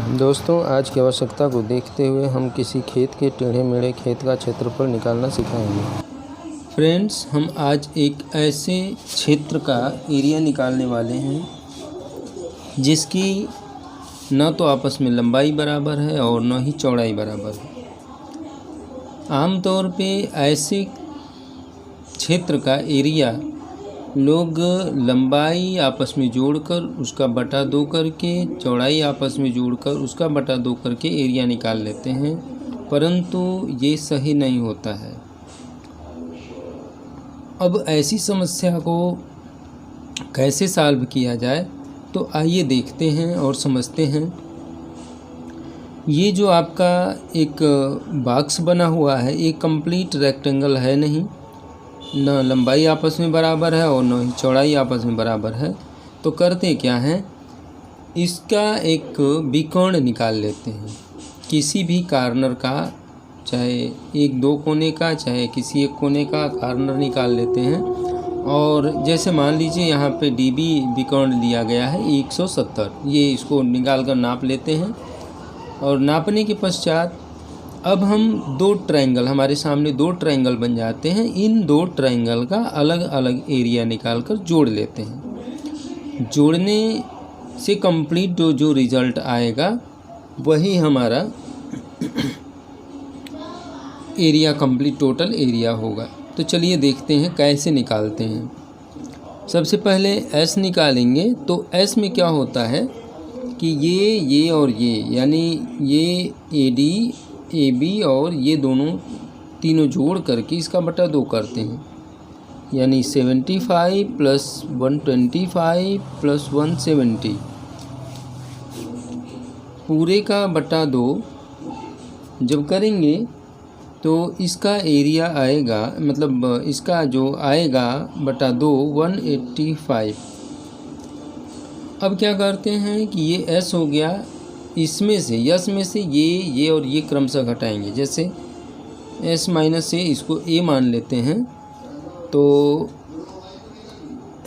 दोस्तों, आज की आवश्यकता को देखते हुए हम किसी खेत के टेढ़े मेढ़े खेत का क्षेत्रफल निकालना सिखाएंगे। फ्रेंड्स, हम आज एक ऐसे क्षेत्र का एरिया निकालने वाले हैं जिसकी न तो आपस में लंबाई बराबर है और न ही चौड़ाई बराबर है। आमतौर पे ऐसे क्षेत्र का एरिया लोग लंबाई आपस में जोड़कर उसका बटा 2 करके, चौड़ाई आपस में जोड़कर उसका बटा 2 करके एरिया निकाल लेते हैं, परंतु ये सही नहीं होता है। अब ऐसी समस्या को कैसे सॉल्व किया जाए, तो आइए देखते हैं और समझते हैं। ये जो आपका एक बॉक्स बना हुआ है, एक कंप्लीट रेक्टेंगल है नहीं, न लंबाई आपस में बराबर है और न ही चौड़ाई आपस में बराबर है। तो करते क्या हैं, इसका एक विकर्ण निकाल लेते हैं। किसी भी कॉर्नर का, चाहे एक 2 कोने का, चाहे किसी एक कोने का कॉर्नर निकाल लेते हैं। और जैसे मान लीजिए यहाँ पे डीबी विकर्ण लिया गया है 170, ये इसको निकाल कर नाप लेते हैं। और नापने के पश्चात अब हम 2 ट्रायंगल, हमारे सामने 2 ट्रायंगल बन जाते हैं। इन 2 ट्रायंगल का अलग अलग एरिया निकाल कर जोड़ लेते हैं। जोड़ने से कंप्लीट जो रिज़ल्ट आएगा वही हमारा एरिया, कंप्लीट टोटल एरिया होगा। तो चलिए देखते हैं कैसे निकालते हैं। सबसे पहले एस निकालेंगे। तो एस में क्या होता है कि ये और ये, यानी ये AD AB और ये तीनों जोड़ करके इसका बटा 2 करते हैं, यानी 75 + 125 + 170 पूरे का बटा 2 जब करेंगे तो इसका एरिया आएगा, मतलब इसका जो आएगा बटा 2 185। अब क्या करते हैं कि ये S हो गया, इसमें से यस में से ये और ये क्रमशः घटाएंगे। जैसे S - से इसको A मान लेते हैं, तो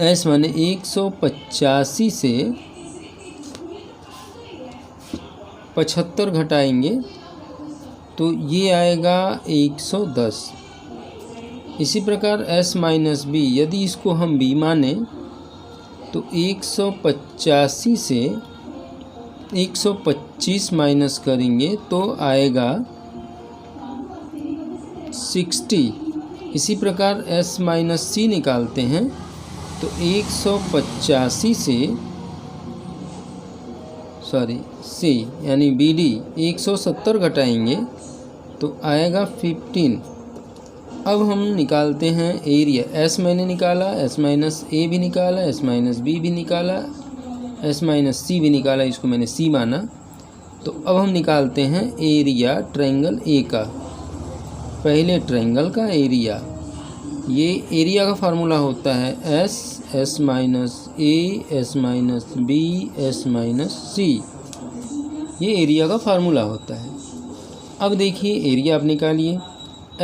S माने 185 से 75 घटाएंगे तो ये आएगा 110। इसी प्रकार S - B, यदि इसको हम B माने तो 185 से 125 माइनस करेंगे तो आएगा 60। इसी प्रकार S - C निकालते हैं तो 185 से C यानी BD 170 घटाएंगे तो आएगा 15। अब हम निकालते हैं एरिया। S मैंने निकाला, S - A भी निकाला, S - B भी निकाला, S - C भी निकाला, इसको मैंने C माना। तो अब हम निकालते हैं एरिया ट्रायंगल A का, पहले ट्रायंगल का एरिया। ये एरिया का फार्मूला होता है S - A, S - B, S - C। ये एरिया का फार्मूला होता है। अब देखिए एरिया आप निकालिए।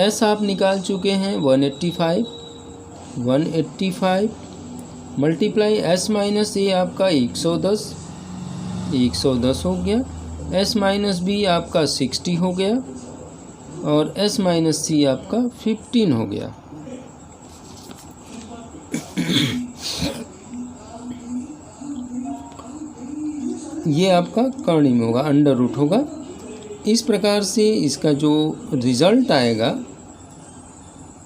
S आप निकाल चुके हैं 185 मल्टीप्लाई S - A आपका 110 हो गया, S - B आपका 60 हो गया और S - C आपका 15 हो गया। ये आपका कर्ण में होगा, अंडर रूट होगा। इस प्रकार से इसका जो रिज़ल्ट आएगा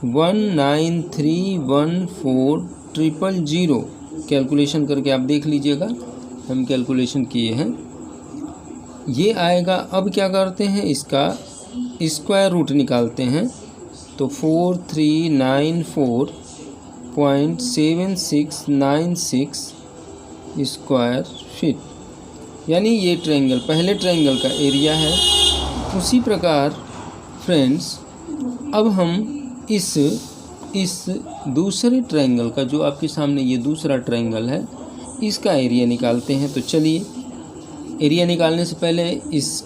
19314,000। कैलकुलेशन करके आप देख लीजिएगा, हम कैलकुलेशन किए हैं, ये आएगा। अब क्या करते हैं, इसका स्क्वायर रूट निकालते हैं तो 4394.7696 स्क्वायर फीट, यानी ये ट्रायंगल, पहले ट्रायंगल का एरिया है। उसी प्रकार फ्रेंड्स, अब हम इस दूसरे ट्रायंगल का, जो आपके सामने ये दूसरा ट्रायंगल है, इसका एरिया निकालते हैं। तो चलिए, एरिया निकालने से पहले इस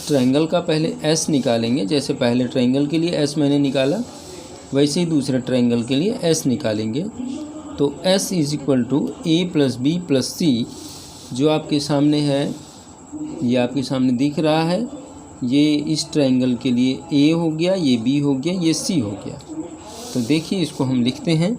ट्रायंगल का पहले S निकालेंगे। जैसे पहले ट्रायंगल के लिए S मैंने निकाला, वैसे ही दूसरे ट्रायंगल के लिए S निकालेंगे। तो S = A + B + C, जो आपके सामने है ये आपके सामने दिख रहा है। ये इस ट्रायंगल के लिए ए हो गया, ये बी हो गया, ये सी हो गया। तो देखिए इसको हम लिखते हैं।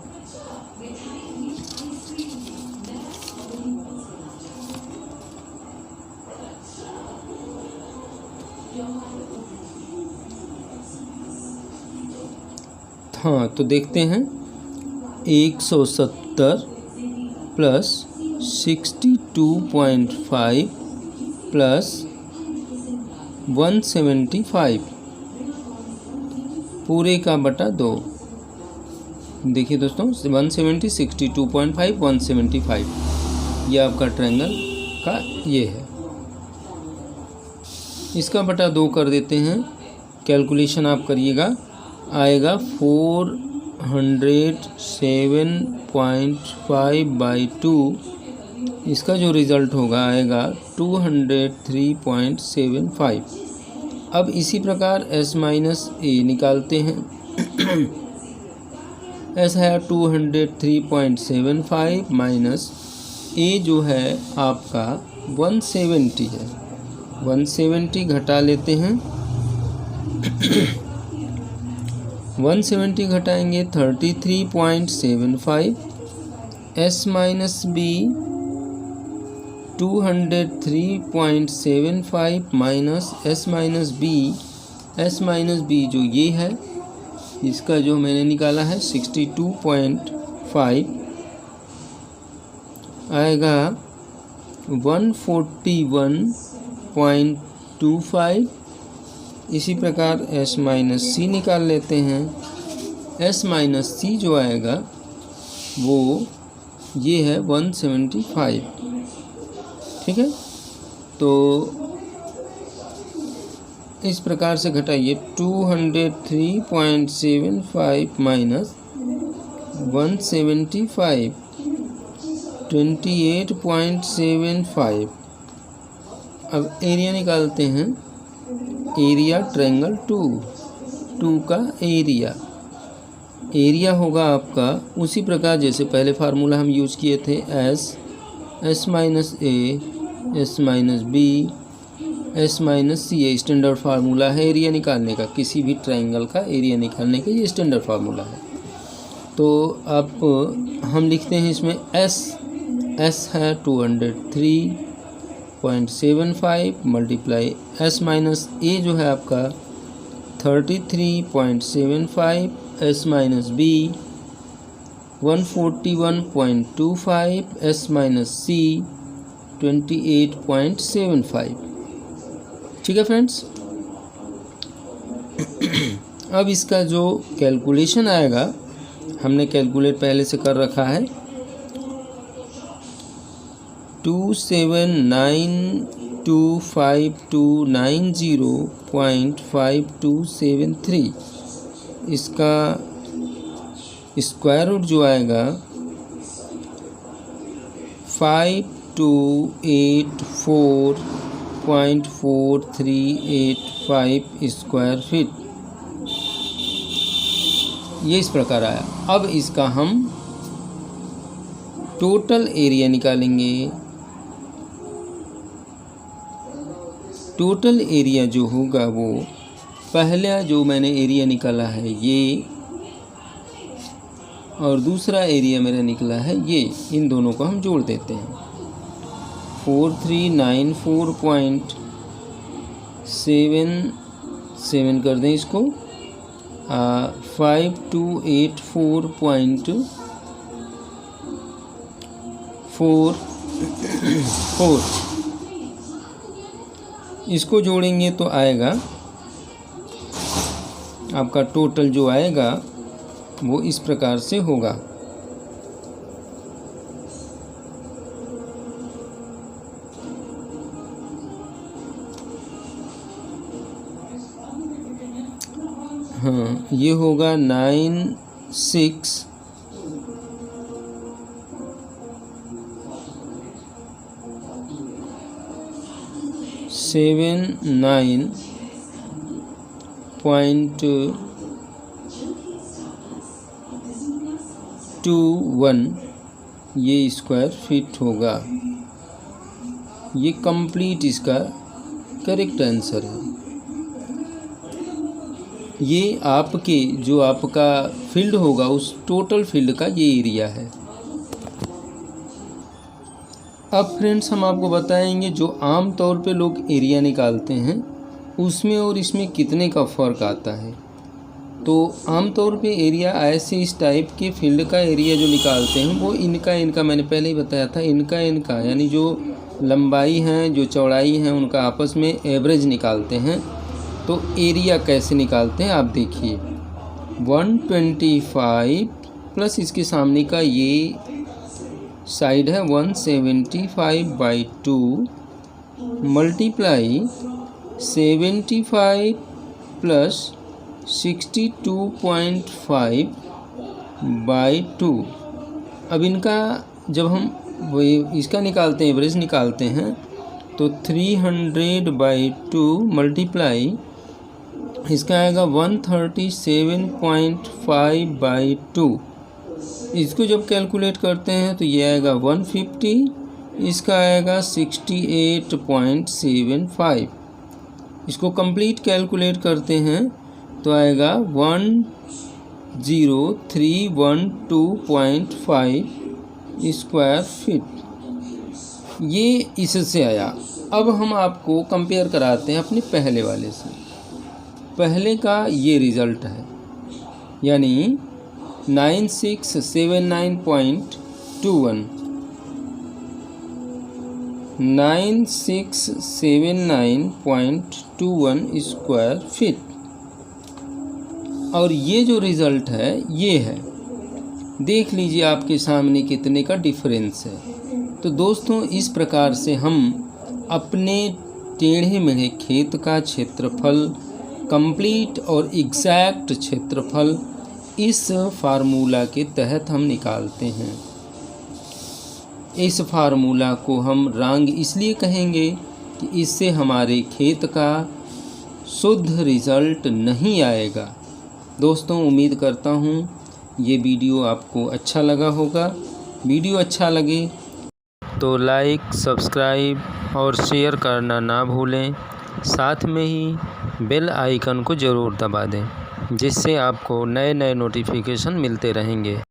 हाँ, तो देखते हैं 170 प्लस 62.5 प्लस 175 पूरे का बटा 2। देखिए दोस्तों 170, 62.5, 175 ये आपका ट्रायंगल का ये है। इसका बटा 2 कर देते हैं। कैलकुलेशन आप करिएगा, आएगा 407.5/2। इसका जो रिज़ल्ट होगा आएगा 203.75। अब इसी प्रकार s माइनस ए निकालते हैं। s है 203.75 माइनस ए जो है आपका 170 है। 170 घटा लेते हैं। 170 घटाएंगे 33.75। s minus b 203.75 minus s minus b जो ये है, इसका जो मैंने निकाला है 62.5 आएगा 141.25। इसी प्रकार s माइनस सी निकाल लेते हैं। s माइनस सी जो आएगा वो ये है 175। ठीक है, तो इस प्रकार से घटाइए 203.75 माइनस 175 28.75। अब एरिया निकालते हैं। एरिया ट्रायंगल 2 का एरिया होगा आपका उसी प्रकार जैसे पहले फार्मूला हम यूज़ किए थे। S minus A, S minus B, S minus C. ये स्टैंडर्ड फार्मूला है एरिया निकालने का, किसी भी ट्रायंगल का एरिया निकालने का ये स्टैंडर्ड फार्मूला है। तो अब हम लिखते हैं इसमें एस है 203.75 मल्टीप्लाई s माइनस ए जो है आपका 33.75, s minus B 141.25, s minus C 28.75। ठीक है फ्रेंड्स। अब इसका जो कैलकुलेशन आएगा, हमने कैलकुलेट पहले से कर रखा है 2792529.5273। इसका स्क्वायर रूट जो आएगा 5284.4385 स्क्वायर फीट। ये इस प्रकार आया। अब इसका हम टोटल एरिया निकालेंगे। टोटल एरिया जो होगा वो पहला जो मैंने एरिया निकाला है ये, और दूसरा एरिया मेरा निकला है ये, इन दोनों को हम जोड़ देते हैं। 4394.77 कर दें इसको, 5284.44 इसको जोड़ेंगे तो आएगा आपका टोटल जो आएगा वो इस प्रकार से होगा। हाँ, ये होगा 9679.21 ये स्क्वायर फीट होगा। ये कंप्लीट इसका करेक्ट आंसर है। ये आपके जो आपका फील्ड होगा उस टोटल फील्ड का ये एरिया है। अब फ्रेंड्स हम आपको बताएंगे जो आम तौर पे लोग एरिया निकालते हैं उसमें और इसमें कितने का फ़र्क आता है। तो आम तौर पे एरिया ऐसे इस टाइप के फील्ड का एरिया जो निकालते हैं वो इनका मैंने पहले ही बताया था, इनका यानी जो लंबाई है जो चौड़ाई है उनका आपस में एवरेज निकालते हैं। तो एरिया कैसे निकालते हैं आप देखिए, 125 प्लस इसके सामने का ये साइड है 175/2 मल्टीप्लाई 75 प्लस 62.5/2। अब इनका जब हम इसका निकालते हैं एवरेज निकालते हैं तो 300/2 मल्टीप्लाई इसका आएगा 137.5/2। इसको जब कैलकुलेट करते हैं तो ये आएगा 150, इसका आएगा 68.75। इसको कंप्लीट कैलकुलेट करते हैं तो आएगा 10312.5 स्क्वायर फीट। ये इससे आया। अब हम आपको कंपेयर कराते हैं अपने पहले वाले से। पहले का ये रिज़ल्ट है यानी 9679.21 9679.21 स्क्वायर फीट। और ये जो रिज़ल्ट है ये है, देख लीजिए आपके सामने कितने का डिफरेंस है। तो दोस्तों इस प्रकार से हम अपने टेढ़े मेढ़े खेत का क्षेत्रफल कंप्लीट और एग्जैक्ट क्षेत्रफल इस फार्मूला के तहत हम निकालते हैं। इस फार्मूला को हम रंग इसलिए कहेंगे कि इससे हमारे खेत का शुद्ध रिज़ल्ट नहीं आएगा। दोस्तों उम्मीद करता हूँ ये वीडियो आपको अच्छा लगा होगा। वीडियो अच्छा लगे तो लाइक, सब्सक्राइब और शेयर करना ना भूलें। साथ में ही बेल आइकन को ज़रूर दबा दें जिससे आपको नए नए नोटिफिकेशन मिलते रहेंगे।